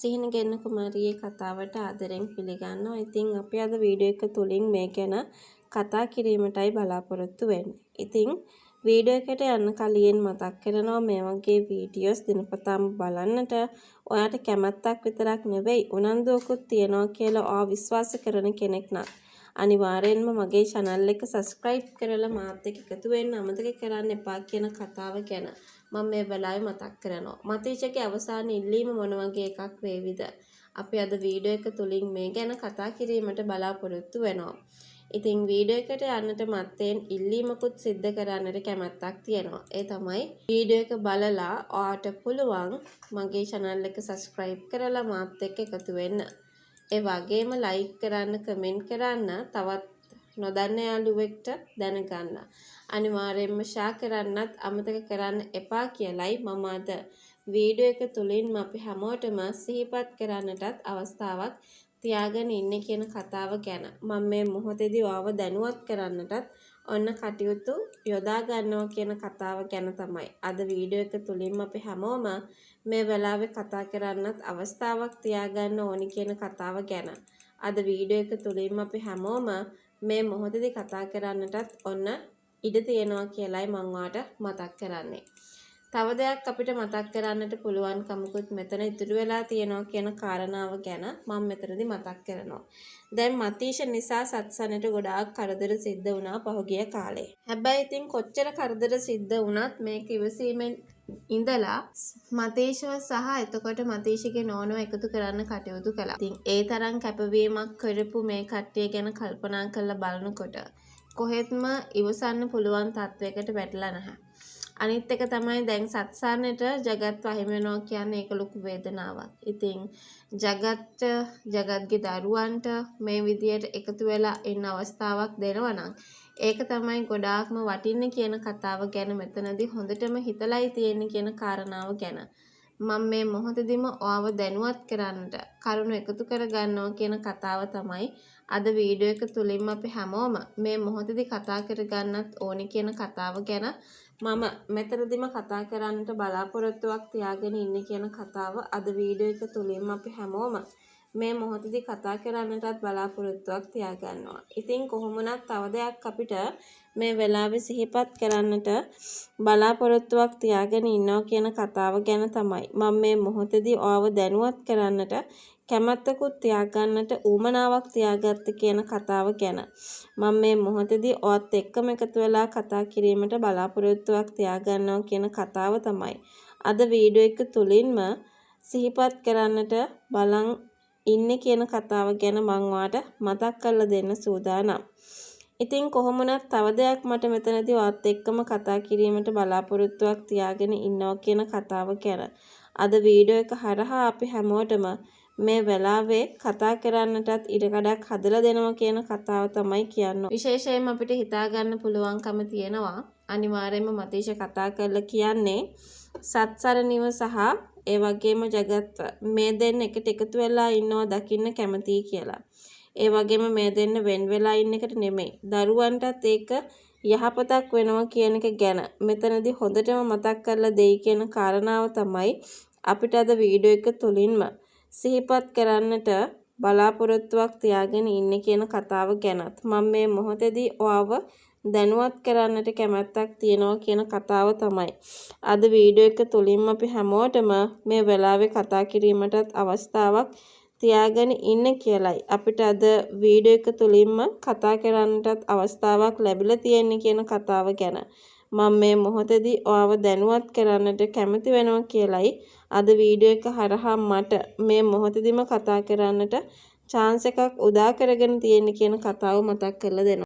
සිහින ගෙන්න කුමාරියේ කතාවට ආදරෙන් පිළිගන්නවා. ඉතින් අපි අද වීඩියෝ එක තුලින් මේ ගැන කතා කිරීමටයි බලාපොරොත්තු වෙන්නේ. ඉතින් වීඩියෝ එකට යන්න කලින් මතක් කරනවා මේ වගේ වීඩියෝස් දිනපතාම බලන්නට ඔයාට කැමැත්තක් විතරක් නෙවෙයි උනන්දුවකුත් තියනවා කියලා ඔයා විශ්වාස කරන කෙනෙක් නම් අනිවාර්යෙන්ම මගේ channel එක subscribe කරලා මාත් එක්ක එකතු වෙන්න අමතක කරන්න එපා කියන කතාව ගැන මම මේ වෙලාවේ මතක් කරනවා. මතීෂගේ අවසාන ඉල්ලීම මොන වගේ එකක් වේවිද? අපි අද වීඩියෝ එක තුලින් මේ ගැන කතා කිරීමට බලාපොරොත්තු වෙනවා. ඉතින් වීඩියෝ එකට යන්නට මත්තෙන් ඉල්ලීමකුත් සිද්ධ කරන්නට කැමැත්තක් තියෙනවා. ඒ තමයි වීඩියෝ එක බලලා ඔයාට පුළුවන් මගේ channel එක subscribe කරලා මාත් එක්ක එකතු වෙන්න. ඒ වගේම like කරන්න, comment කරන්න, තවත් නොදන්න යාළුවෙක්ට දැනගන්න. අනිවාර්යයෙන්ම share කරන්නත් අමතක කරන්න එපා කියලයි මම අද වීඩියෝ එක තුලින්ම අපි හැමෝටම සිහිපත් කරන්නටත් අවස්ථාවක් තියාගෙන ඉන්නේ කියන කතාව ගැන මම මේ මොහොතේදී ඔයාව දැනුවත් කරන්නටත් ඔන්න කටයුතු යොදා ගන්නවා කියන කතාව ගැන තමයි අද වීඩියෝ එක තුලින්ම අපි හැමෝම මේ වෙලාවේ කතා කරන්නත් අවස්ථාවක් තියාගන්න ඕනි කියන කතාව ගැන අද වීඩියෝ එක තුලින්ම අපි හැමෝම මේ මොහොතේදී කතා කරන්නටත් ඔන්න ඉඩ තියෙනවා කියලයි මම ඔයාට මතක් කරන්නේ. තව දෙයක් අපිට මතක් කරන්නට පුළුවන් කමකුත් මෙතන ඉතුරු වෙලා තියෙනවා කියන කාරණාව ගැන මම මෙතනදී මතක් කරනවා. දැන් මතීෂ නිසා සත්සනට ගොඩාක් කරදර සිද්ධ වුණා පහුගිය කාලේ. හැබැයි ඉතින් කොච්චර කරදර සිද්ධ වුණත් මේක ඉවසීමෙන් ඉඳලා මතීෂව සහ එතකොට මතීෂගේ නෝනව එකතු කරන්න කටයුතු කළා. ඉතින් ඒ තරම් කැපවීමක් කරපු මේ කට්ටිය ගැන කල්පනා කරලා බලනකොට කොහෙත්ම ඉවසන්න පුළුවන් තත්වයකට වැටලා නැහැ. අනිත් එක තමයි දැන් සත්සන්නට ජගත් වහිම වෙනවා කියන්නේ ඒක ලොකු වේදනාවක්. ඉතින් ජගත්ගේ දරුවන්ට මේ විදියට එකතු වෙලා ඉන්න අවස්ථාවක් දෙනවා නම් ඒක තමයි ගොඩාක්ම වටින්නේ කියන කතාව ගැන මෙතනදී හොඳටම හිතලයි තියෙන්නේ කියන කාරණාව ගැන මම මේ මොහොතේදීම ඔයාව දැනුවත් කරන්නට කරුණු එකතු කර ගන්නවා කියන කතාව තමයි අද වීඩියෝ එක තුලින්ම අපි හැමෝම මේ මොහොතේදී කතා කර ගන්නත් ඕනේ කියන කතාව ගැන මම මෙතනදිම කතා කරන්නට බලාපොරොත්තුවක් තියාගෙන ඉන්නේ කියන කතාව අද වීඩියෝ එක තුලින්ම අපි හැමෝම මේ මොහොතේදී කතා කරන්නටත් බලාපොරොත්තුවක් තියාගන්නවා. ඉතින් කොහොමුණත් තව දෙයක් අපිට මේ වෙලාවේ සිහිපත් කරන්නට බලාපොරොත්තුවක් තියාගෙන ඉන්නවා කියන කතාව ගැන තමයි මම මේ මොහොතේදී ඔයාව දැනුවත් කරන්නට කැමැත්තකුත් තියාගන්නට ඌමනාවක් තියාගත්ත කියන කතාව ගැන මම මේ මොහොතේදී ඔයත් එක්කම එකතු වෙලා කතා කිරීමට බලාපොරොත්තුවක් තියාගන්නවා කියන කතාව තමයි අද වීඩියෝ එක තුලින්ම සිහිපත් කරන්නට බලන් ඉන්නේ කියන කතාව ගැන මම ඔයාට මතක් කරලා දෙන්න සූදානම්. ඉතින් කොහොමුණත් තව දෙයක් මට මෙතනදී ඔයත් එක්කම කතා කිරීමට බලාපොරොත්තුවක් තියාගෙන ඉන්නවා කියන කතාව ගැන අද වීඩියෝ එක හරහා අපි හැමෝටම මේ වෙලාවේ කතා කරන්නටත් ඉඩකඩක් හදලා දෙනවා කියන කතාව තමයි කියන්නේ. විශේෂයෙන්ම අපිට හිතා ගන්න පුළුවන්කම තියෙනවා. අනිවාර්යයෙන්ම මතීෂ කතා කරලා කියන්නේ සත්සරණිව සහ ඒ වගේම ජගත් මේ දෙන්න එකට එකතු වෙලා ඉන්නවා දකින්න කැමතියි කියලා. ඒ වගේම මේ දෙන්න වෙන් වෙලා ඉන්න එකට නෙමෙයි. දරුවන්ටත් ඒක යහපතක් වෙනවා කියන එක ගැන මෙතනදී හොඳටම මතක් කරලා දෙයි කියන කාරණාව තමයි අපිට අද වීඩියෝ එක තුලින්ම සිහිපත් කරන්නට බලාපොරොත්තුවක් තියාගෙන ඉන්නේ කියන කතාව ගැනත් මම මේ මොහොතේදී ඔයාව දැනුවත් කරන්නට කැමැත්තක් තියෙනවා කියන කතාව තමයි අද වීඩියෝ එක තුලින්ම අපි හැමෝටම මේ වෙලාවේ කතා කිරීමටත් අවස්ථාවක් තියාගෙන ඉන්න කියලයි අපිට අද වීඩියෝ එක තුලින්ම කතා කරන්නටත් අවස්ථාවක් ලැබිලා තියෙන්නේ කියන කතාව ගැන මම මේ මොහොතේදී ඔයාව දැනුවත් කරන්නට කැමති වෙනවා කියලයි අද වීඩියෝ එක හරහා මට මේ මොහොතේදීම කතා කරන්නට chance එකක් උදා කරගෙන තියෙන කියන කතාව මතක් කරලා දෙනවා.